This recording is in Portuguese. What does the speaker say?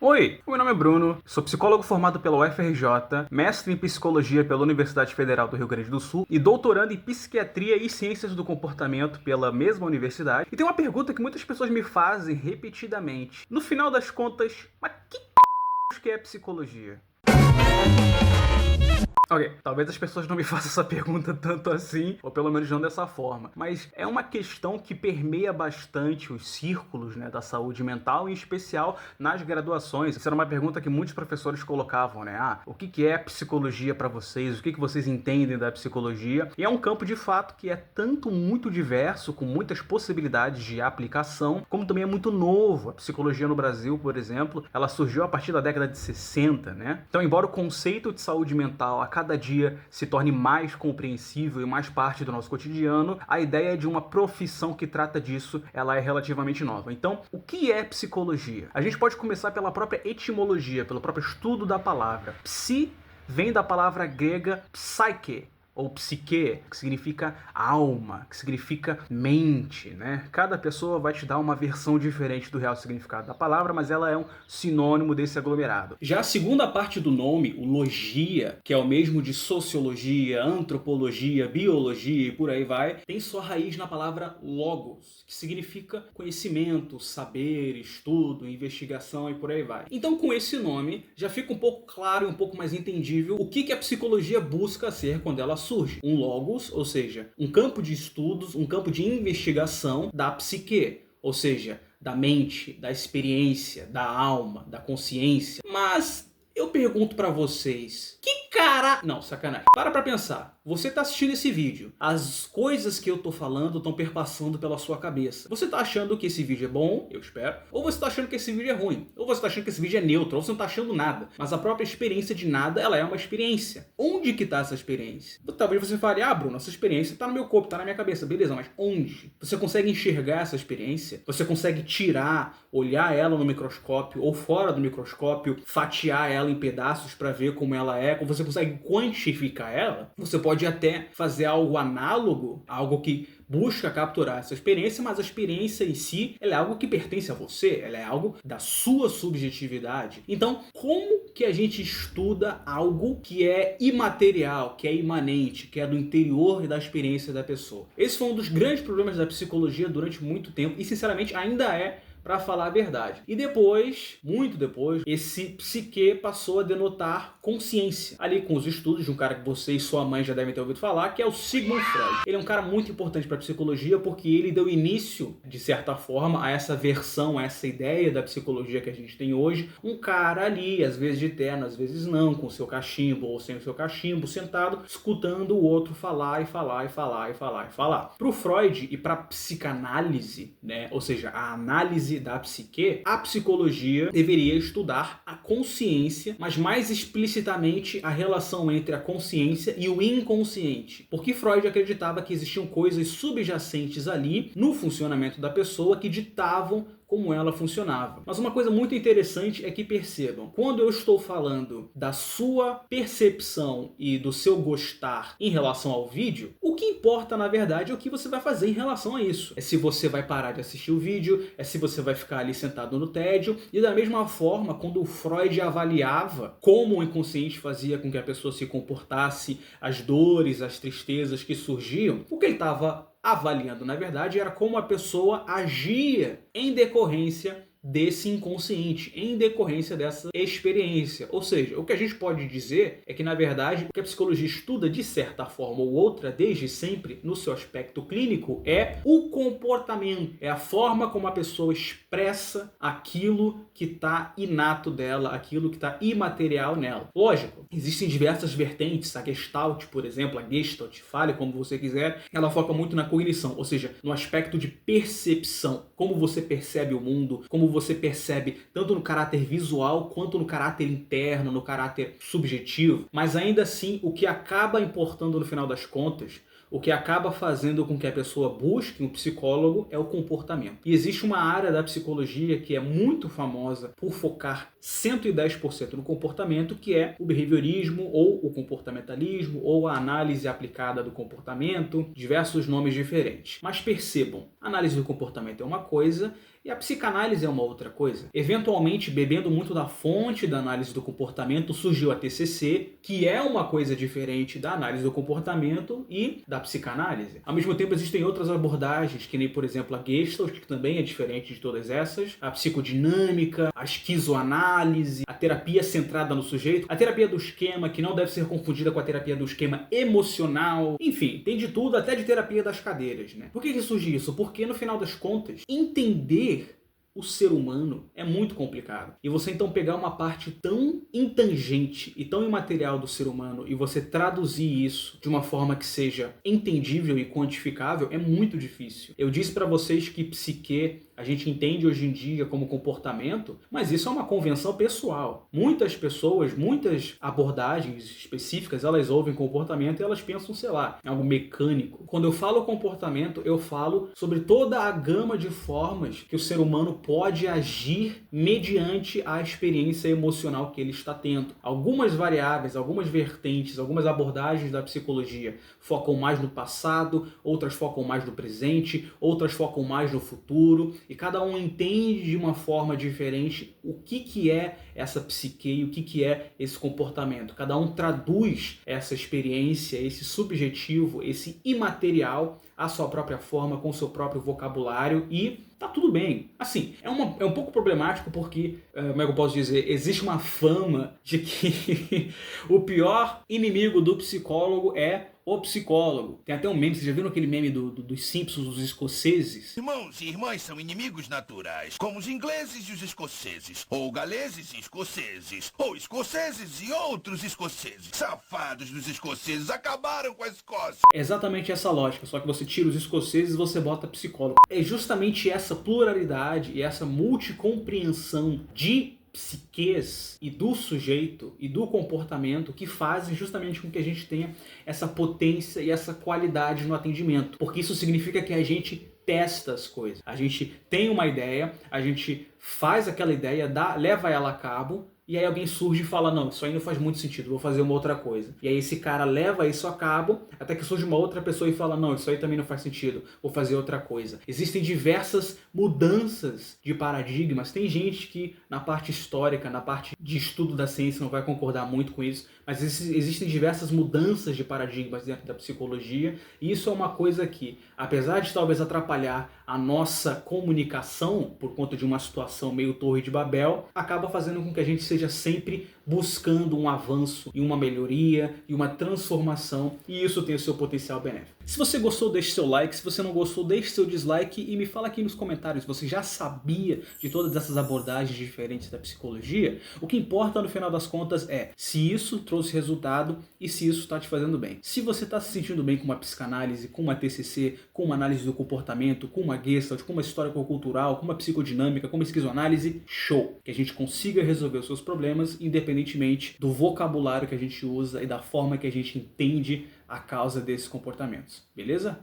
Oi, meu nome é Bruno, sou psicólogo formado pela UFRJ, mestre em psicologia pela Universidade Federal do Rio Grande do Sul e doutorando em psiquiatria e ciências do comportamento pela mesma universidade. E tem uma pergunta que muitas pessoas me fazem repetidamente. No final das contas, mas que é psicologia? Ok, talvez as pessoas não me façam essa pergunta tanto assim, ou pelo menos não dessa forma, mas é uma questão que permeia bastante os círculos, né, da saúde mental, em especial nas graduações. Essa era uma pergunta que muitos professores colocavam, né? O que é psicologia para vocês? O que vocês entendem da psicologia? E é um campo de fato que é tanto muito diverso, com muitas possibilidades de aplicação, como também é muito novo. A psicologia no Brasil, por exemplo, ela surgiu a partir da década de 60, né? Então, embora o conceito de saúde mental a cada dia se torne mais compreensível e mais parte do nosso cotidiano, a ideia de uma profissão que trata disso, ela é relativamente nova. Então, o que é psicologia? A gente pode começar pela própria etimologia, pelo próprio estudo da palavra. Psi vem da palavra grega psyche, ou psique, que significa alma, que significa mente, né? Cada pessoa vai te dar uma versão diferente do real significado da palavra, mas ela é um sinônimo desse aglomerado. Já a segunda parte do nome, o logia, que é o mesmo de sociologia, antropologia, biologia e por aí vai, tem sua raiz na palavra logos, que significa conhecimento, saber, estudo, investigação e por aí vai. Então, com esse nome, já fica um pouco claro e um pouco mais entendível o que a psicologia busca ser quando ela surge. Um logos, ou seja, um campo de estudos, um campo de investigação da psique, ou seja, da mente, da experiência, da alma, da consciência. Mas eu pergunto pra vocês, que cara... Não, sacanagem. Para pensar. Você tá assistindo esse vídeo. As coisas que eu tô falando estão perpassando pela sua cabeça. Você tá achando que esse vídeo é bom, eu espero, ou você tá achando que esse vídeo é ruim, ou você tá achando que esse vídeo é neutro, ou você não tá achando nada. Mas a própria experiência de nada, ela é uma experiência. Onde que tá essa experiência? Talvez você fale, Bruno, essa experiência tá no meu corpo, tá na minha cabeça. Beleza, mas onde? Você consegue enxergar essa experiência? Você consegue tirar, olhar ela no microscópio ou fora do microscópio, fatiar ela em pedaços para ver como ela é? Você consegue quantificar ela? Você pode até fazer algo análogo, algo que busca capturar essa experiência, mas a experiência em si, ela é algo que pertence a você, ela é algo da sua subjetividade. Então, como que a gente estuda algo que é imaterial, que é imanente, que é do interior da experiência da pessoa? Esse foi um dos grandes problemas da psicologia durante muito tempo e, sinceramente, ainda é, para falar a verdade. E depois, muito depois, esse psique passou a denotar consciência. Ali com os estudos de um cara que você e sua mãe já devem ter ouvido falar, que é o Sigmund Freud. Ele é um cara muito importante para a psicologia porque ele deu início, de certa forma, a essa versão, a essa ideia da psicologia que a gente tem hoje. Um cara ali, às vezes de terno, às vezes não, com o seu cachimbo ou sem o seu cachimbo, sentado, escutando o outro falar e falar e falar e falar e falar. Para o Freud e para a psicanálise, né, ou seja, a análise da psique, a psicologia deveria estudar a consciência, mas mais explicitamente a relação entre a consciência e o inconsciente. Porque Freud acreditava que existiam coisas subjacentes ali no funcionamento da pessoa que ditavam como ela funcionava. Mas uma coisa muito interessante é que percebam, quando eu estou falando da sua percepção e do seu gostar em relação ao vídeo, o que importa na verdade é o que você vai fazer em relação a isso. É se você vai parar de assistir o vídeo, é se você vai ficar ali sentado no tédio, e da mesma forma, quando o Freud avaliava como o inconsciente fazia com que a pessoa se comportasse, as dores, as tristezas que surgiam, o que ele estava avaliando, na verdade, era como a pessoa agia em decorrência desse inconsciente, em decorrência dessa experiência. Ou seja, o que a gente pode dizer é que, na verdade, o que a psicologia estuda de certa forma ou outra, desde sempre, no seu aspecto clínico, é o comportamento, é a forma como a pessoa expressa aquilo que está inato dela, aquilo que está imaterial nela. Lógico, existem diversas vertentes, a Gestalt, por exemplo, a Gestalt, fale como você quiser, ela foca muito na cognição, ou seja, no aspecto de percepção, como você percebe o mundo, como você percebe tanto no caráter visual quanto no caráter interno, no caráter subjetivo, mas ainda assim o que acaba importando no final das contas, o que acaba fazendo com que a pessoa busque um psicólogo é o comportamento. E existe uma área da psicologia que é muito famosa por focar 110% no comportamento, que é o behaviorismo, ou o comportamentalismo, ou a análise aplicada do comportamento, diversos nomes diferentes. Mas percebam, a análise do comportamento é uma coisa E a psicanálise é uma outra coisa. Eventualmente, bebendo muito da fonte da análise do comportamento, surgiu a TCC, que é uma coisa diferente da análise do comportamento e da psicanálise. Ao mesmo tempo, existem outras abordagens, que nem, por exemplo, a Gestalt, que também é diferente de todas essas, a psicodinâmica, a esquizoanálise, a terapia centrada no sujeito, a terapia do esquema, que não deve ser confundida com a terapia do esquema emocional. Enfim, tem de tudo, até de terapia das cadeiras, né? Por que surge isso? Porque, no final das contas, entender o ser humano é muito complicado. E você então pegar uma parte tão intangente e tão imaterial do ser humano e você traduzir isso de uma forma que seja entendível e quantificável é muito difícil. Eu disse para vocês que psique a gente entende hoje em dia como comportamento, mas isso é uma convenção pessoal. Muitas pessoas, muitas abordagens específicas, elas ouvem comportamento e elas pensam, sei lá, em algo mecânico. Quando eu falo comportamento, eu falo sobre toda a gama de formas que o ser humano pode agir mediante a experiência emocional que ele está tendo. Algumas variáveis, algumas vertentes, algumas abordagens da psicologia focam mais no passado, outras focam mais no presente, outras focam mais no futuro, e cada um entende de uma forma diferente o que é essa psique e o que é esse comportamento. Cada um traduz essa experiência, esse subjetivo, esse imaterial à sua própria forma, com o seu próprio vocabulário e tá tudo bem. Assim, é um pouco problemático porque, como é que eu posso dizer, existe uma fama de que o pior inimigo do psicólogo é o psicólogo. Tem até um meme, vocês já viram aquele meme dos Simpsons, dos escoceses? Irmãos e irmãs são inimigos naturais, como os ingleses e os escoceses, ou galeses e escoceses, ou escoceses e outros escoceses. Safados dos escoceses acabaram com a Escócia. É exatamente essa lógica, só que você tira os escoceses e você bota psicólogo. É justamente essa pluralidade e essa multicompreensão de psiques e do sujeito e do comportamento que fazem justamente com que a gente tenha essa potência e essa qualidade no atendimento. Porque isso significa que a gente testa as coisas. A gente tem uma ideia, a gente faz aquela ideia, leva ela a cabo, e aí alguém surge e fala, não, isso aí não faz muito sentido, vou fazer uma outra coisa. E aí esse cara leva isso a cabo, até que surge uma outra pessoa e fala, não, isso aí também não faz sentido, vou fazer outra coisa. Existem diversas mudanças de paradigmas. Tem gente que na parte histórica, na parte de estudo da ciência não vai concordar muito com isso, mas existem diversas mudanças de paradigmas dentro da psicologia, e isso é uma coisa que, apesar de talvez atrapalhar a nossa comunicação por conta de uma situação meio Torre de Babel, acaba fazendo com que a gente seja sempre buscando um avanço e uma melhoria e uma transformação, e isso tem o seu potencial benéfico. Se você gostou, deixe seu like. Se você não gostou, deixe seu dislike e me fala aqui nos comentários. Você já sabia de todas essas abordagens diferentes da psicologia? O que importa no final das contas é se isso trouxe resultado e se isso está te fazendo bem. Se você está se sentindo bem com uma psicanálise, com uma TCC, com uma análise do comportamento, com uma Gestalt, com uma histórico-cultural, com uma psicodinâmica, com uma esquizoanálise, show! Que a gente consiga resolver os seus problemas independentemente do vocabulário que a gente usa e da forma que a gente entende a causa desses comportamentos. Beleza?